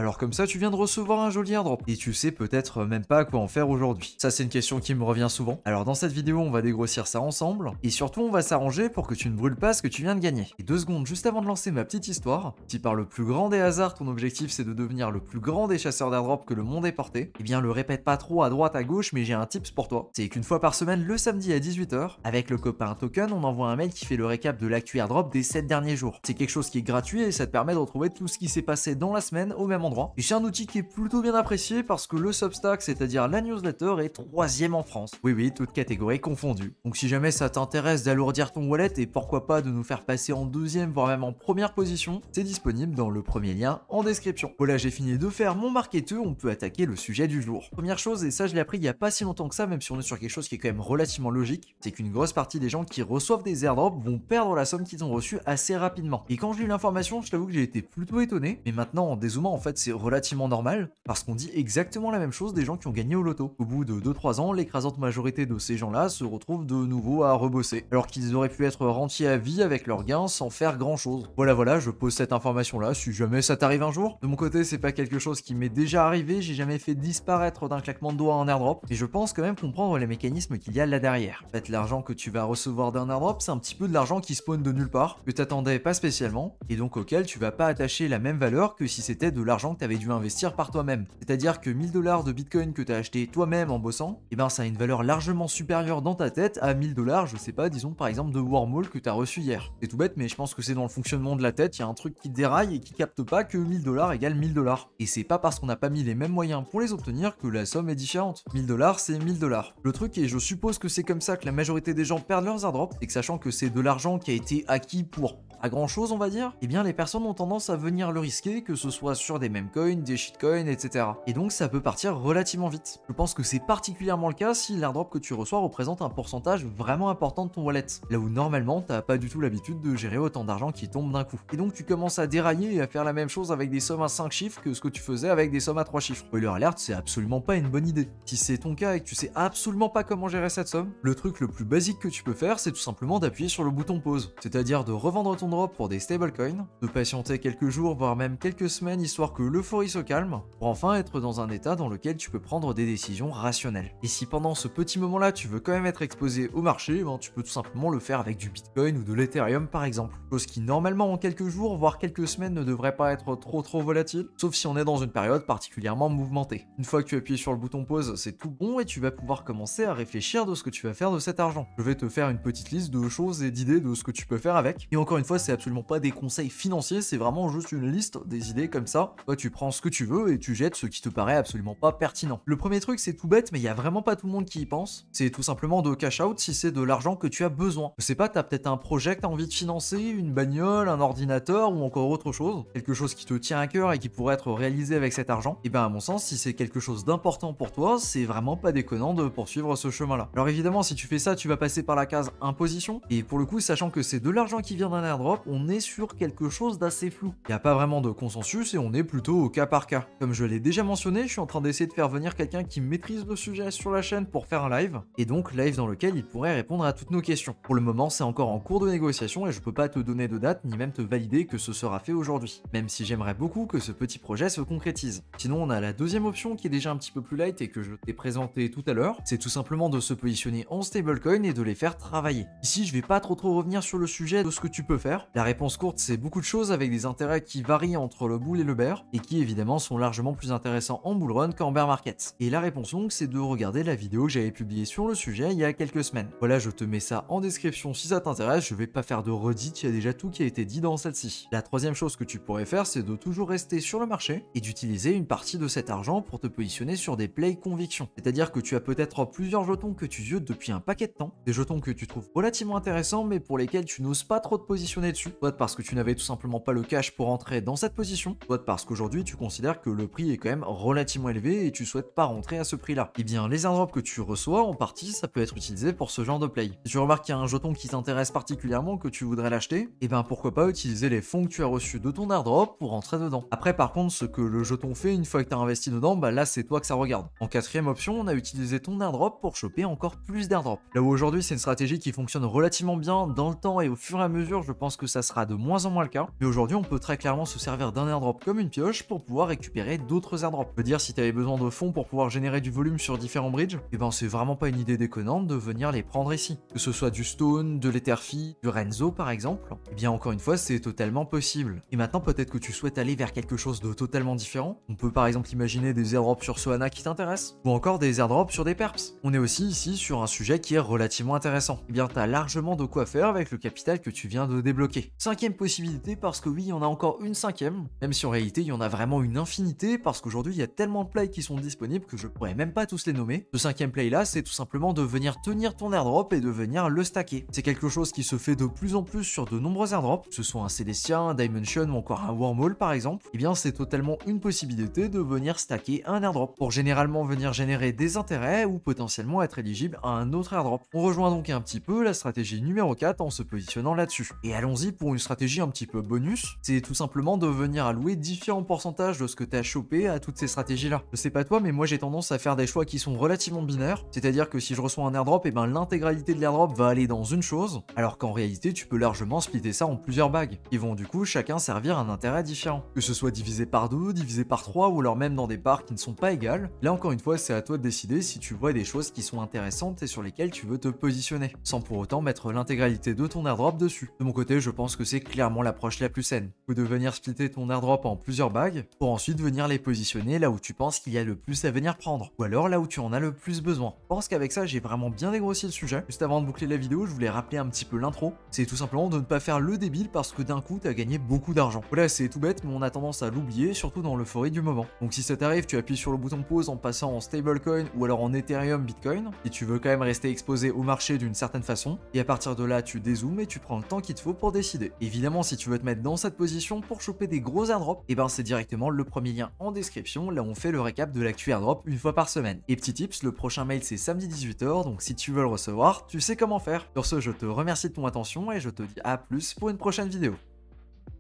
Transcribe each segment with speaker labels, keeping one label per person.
Speaker 1: Alors comme ça, tu viens de recevoir un joli airdrop et tu sais peut-être même pas quoi en faire aujourd'hui. Ça, c'est une question qui me revient souvent. Alors dans cette vidéo, on va dégrossir ça ensemble et surtout, on va s'arranger pour que tu ne brûles pas ce que tu viens de gagner. Et 2 secondes juste avant de lancer ma petite histoire, si par le plus grand des hasards, ton objectif c'est de devenir le plus grand des chasseurs d'airdrop que le monde ait porté, eh bien le répète pas trop à droite à gauche, mais j'ai un tips pour toi. C'est qu'une fois par semaine, le samedi à 18h, avec le copain Token, on envoie un mail qui fait le récap de l'actu airdrop des 7 derniers jours. C'est quelque chose qui est gratuit et ça te permet de retrouver tout ce qui s'est passé dans la semaine au même endroit. Et c'est un outil qui est plutôt bien apprécié parce que le Substack, c'est-à-dire la newsletter, est 3e en France. Oui, toutes catégories confondues. Donc si jamais ça t'intéresse d'alourdir ton wallet et pourquoi pas de nous faire passer en 2e voire même en première position, c'est disponible dans le premier lien en description. Voilà, j'ai fini de faire mon marketeur, on peut attaquer le sujet du jour. Première chose, et ça je l'ai appris il y a pas si longtemps que ça, même si on est sur quelque chose qui est quand même relativement logique, c'est qu'une grosse partie des gens qui reçoivent des airdrops vont perdre la somme qu'ils ont reçue assez rapidement. Et quand j'ai eu l'information, je t'avoue que j'ai été plutôt étonné, mais maintenant en dézoomant en fait c'est relativement normal, parce qu'on dit exactement la même chose des gens qui ont gagné au loto. Au bout de 2-3 ans, l'écrasante majorité de ces gens-là se retrouvent de nouveau à rebosser, alors qu'ils auraient pu être rentiers à vie avec leurs gains sans faire grand chose. Voilà, je pose cette information là, si jamais ça t'arrive un jour. De mon côté, c'est pas quelque chose qui m'est déjà arrivé, j'ai jamais fait disparaître d'un claquement de doigts un airdrop, et je pense quand même comprendre les mécanismes qu'il y a là derrière. En fait, l'argent que tu vas recevoir d'un airdrop, c'est un petit peu de l'argent qui spawn de nulle part, que t'attendais pas spécialement, et donc auquel tu vas pas attacher la même valeur que si c'était de l'argent que t'avais dû investir par toi-même. C'est-à-dire que 1000$ de bitcoin que t'as acheté toi-même en bossant, et ben ça a une valeur largement supérieure dans ta tête à 1000$, je sais pas, disons par exemple de Wormhole que t'as reçu hier. C'est tout bête, mais je pense que c'est dans le fonctionnement de la tête, il y a un truc qui déraille et qui capte pas que 1000$ égale 1000$. Et c'est pas parce qu'on n'a pas mis les mêmes moyens pour les obtenir que la somme est différente. 1000$, c'est 1000$. Le truc, et je suppose que c'est comme ça que la majorité des gens perdent leurs airdrops, c'est que sachant que c'est de l'argent qui a été acquis pour pas grand chose on va dire, eh bien les personnes ont tendance à venir le risquer, que ce soit sur des meme coins, des shitcoins, etc. Et donc ça peut partir relativement vite. Je pense que c'est particulièrement le cas si l'airdrop que tu reçois représente un pourcentage vraiment important de ton wallet, là où normalement t'as pas du tout l'habitude de gérer autant d'argent qui tombe d'un coup. Et donc tu commences à dérailler et à faire la même chose avec des sommes à 5 chiffres que ce que tu faisais avec des sommes à 3 chiffres. Spoiler alert, c'est absolument pas une bonne idée. Si c'est ton cas et que tu sais absolument pas comment gérer cette somme, le truc le plus basique que tu peux faire, c'est tout simplement d'appuyer sur le bouton pause, c'est-à-dire de revendre ton drop pour des stablecoins, de patienter quelques jours voire même quelques semaines histoire que l'euphorie se calme, pour enfin être dans un état dans lequel tu peux prendre des décisions rationnelles. Et si pendant ce petit moment-là tu veux quand même être exposé au marché, ben, tu peux tout simplement le faire avec du Bitcoin ou de l'Ethereum par exemple, chose qui normalement en quelques jours voire quelques semaines ne devrait pas être trop volatile, sauf si on est dans une période particulièrement mouvementée. Une fois que tu appuies sur le bouton pause, c'est tout bon et tu vas pouvoir commencer à réfléchir de ce que tu vas faire de cet argent. Je vais te faire une petite liste de choses et d'idées de ce que tu peux faire avec, et encore une fois c'est absolument pas des conseils financiers, c'est vraiment juste une liste des idées comme ça. Toi tu prends ce que tu veux et tu jettes ce qui te paraît absolument pas pertinent. Le premier truc c'est tout bête mais il y a vraiment pas tout le monde qui y pense, c'est tout simplement de cash out si c'est de l'argent que tu as besoin. Je sais pas, t'as peut-être un projet que t'as envie de financer, une bagnole, un ordinateur ou encore autre chose, quelque chose qui te tient à cœur et qui pourrait être réalisé avec cet argent, et ben à mon sens si c'est quelque chose d'important pour toi, c'est vraiment pas déconnant de poursuivre ce chemin-là. Alors évidemment si tu fais ça tu vas passer par la case imposition, et pour le coup sachant que c'est de l'argent qui vient d'un airdrop, on est sur quelque chose d'assez flou. Il n'y a pas vraiment de consensus et on est plutôt au cas par cas. Comme je l'ai déjà mentionné, je suis en train d'essayer de faire venir quelqu'un qui maîtrise le sujet sur la chaîne pour faire un live, et donc live dans lequel il pourrait répondre à toutes nos questions. Pour le moment c'est encore en cours de négociation et je peux pas te donner de date ni même te valider que ce sera fait aujourd'hui, même si j'aimerais beaucoup que ce petit projet se concrétise. Sinon on a la deuxième option qui est déjà un petit peu plus light et que je t'ai présenté tout à l'heure, c'est tout simplement de se positionner en stablecoin et de les faire travailler. Ici je vais pas trop revenir sur le sujet de ce que tu peux faire. La réponse courte c'est beaucoup de choses avec des intérêts qui varient entre le bull et le bear, et qui évidemment sont largement plus intéressants en bull run qu'en bear market. Et la réponse longue c'est de regarder la vidéo que j'avais publiée sur le sujet il y a quelques semaines. Voilà, je te mets ça en description si ça t'intéresse, je vais pas faire de redite, il y a déjà tout qui a été dit dans celle-ci. La troisième chose que tu pourrais faire c'est de toujours rester sur le marché et d'utiliser une partie de cet argent pour te positionner sur des plays conviction. C'est-à-dire que tu as peut-être plusieurs jetons que tu ziotes depuis un paquet de temps, des jetons que tu trouves relativement intéressants mais pour lesquels tu n'oses pas trop te positionner dessus, soit parce que tu n'avais tout simplement pas le cash pour entrer dans cette position, soit parce qu'aujourd'hui tu considères que le prix est quand même relativement élevé et tu souhaites pas rentrer à ce prix-là. Et bien les airdrops que tu reçois en partie ça peut être utilisé pour ce genre de play. Si tu remarques qu'il y a un jeton qui t'intéresse particulièrement, que tu voudrais l'acheter, et ben pourquoi pas utiliser les fonds que tu as reçus de ton airdrop pour rentrer dedans. Après par contre ce que le jeton fait une fois que tu as investi dedans, bah là c'est toi que ça regarde. En quatrième option, on a utilisé ton airdrop pour choper encore plus d'airdrop. Là où aujourd'hui c'est une stratégie qui fonctionne relativement bien dans le temps et au fur et à mesure je pense pense que ça sera de moins en moins le cas. Mais aujourd'hui, on peut très clairement se servir d'un airdrop comme une pioche pour pouvoir récupérer d'autres airdrops. Je veux dire, si tu avais besoin de fonds pour pouvoir générer du volume sur différents bridges, et ben c'est vraiment pas une idée déconnante de venir les prendre ici. Que ce soit du Stone, de l'Etherfi, du Renzo par exemple, et bien encore une fois, c'est totalement possible. Et maintenant, peut-être que tu souhaites aller vers quelque chose de totalement différent. On peut par exemple imaginer des airdrops sur Solana qui t'intéressent, ou encore des airdrops sur des perps. On est aussi ici sur un sujet qui est relativement intéressant. Et bien, t'as largement de quoi faire avec le capital que tu viens de débloquer. Cinquième possibilité, parce que oui, il y en a encore une cinquième, même si en réalité, il y en a vraiment une infinité, parce qu'aujourd'hui, il y a tellement de plays qui sont disponibles que je pourrais même pas tous les nommer. Ce cinquième play là, c'est tout simplement de venir tenir ton airdrop et de venir le stacker. C'est quelque chose qui se fait de plus en plus sur de nombreux airdrops, que ce soit un Celestia, un Dimension ou encore un Wormhole par exemple. Et bien, c'est totalement une possibilité de venir stacker un airdrop pour généralement venir générer des intérêts ou potentiellement être éligible à un autre airdrop. On rejoint donc un petit peu la stratégie numéro 4 en se positionnant là-dessus. Et allons-y pour une stratégie un petit peu bonus, c'est tout simplement de venir allouer différents pourcentages de ce que tu as chopé à toutes ces stratégies-là. Je sais pas toi, mais moi j'ai tendance à faire des choix qui sont relativement binaires, c'est-à-dire que si je reçois un airdrop, et ben l'intégralité de l'airdrop va aller dans une chose, alors qu'en réalité tu peux largement splitter ça en plusieurs bagues, qui vont du coup chacun servir un intérêt différent. Que ce soit divisé par 2, divisé par 3, ou alors même dans des parts qui ne sont pas égales, là encore une fois c'est à toi de décider si tu vois des choses qui sont intéressantes et sur lesquelles tu veux te positionner, sans pour autant mettre l'intégralité de ton airdrop dessus. De mon côté, je pense que c'est clairement l'approche la plus saine, ou de venir splitter ton airdrop en plusieurs bagues, pour ensuite venir les positionner là où tu penses qu'il y a le plus à venir prendre, ou alors là où tu en as le plus besoin. Je pense qu'avec ça, j'ai vraiment bien dégrossi le sujet. Juste avant de boucler la vidéo, je voulais rappeler un petit peu l'intro. C'est tout simplement de ne pas faire le débile parce que d'un coup, t'as gagné beaucoup d'argent. Voilà, c'est tout bête, mais on a tendance à l'oublier, surtout dans l'euphorie du moment. Donc si ça t'arrive, tu appuies sur le bouton pause en passant en stablecoin ou alors en Ethereum, Bitcoin, si tu veux quand même rester exposé au marché d'une certaine façon, et à partir de là, tu dézoomes et tu prends le temps qu'il te faut pour décider. Évidemment, si tu veux te mettre dans cette position pour choper des gros airdrops, et ben c'est directement le premier lien en description, là on fait le récap de l'actu airdrop une fois par semaine. Et petit tips, le prochain mail c'est samedi 18h, donc si tu veux le recevoir, tu sais comment faire. Sur ce, je te remercie de ton attention et je te dis à plus pour une prochaine vidéo.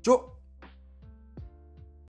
Speaker 1: Ciao!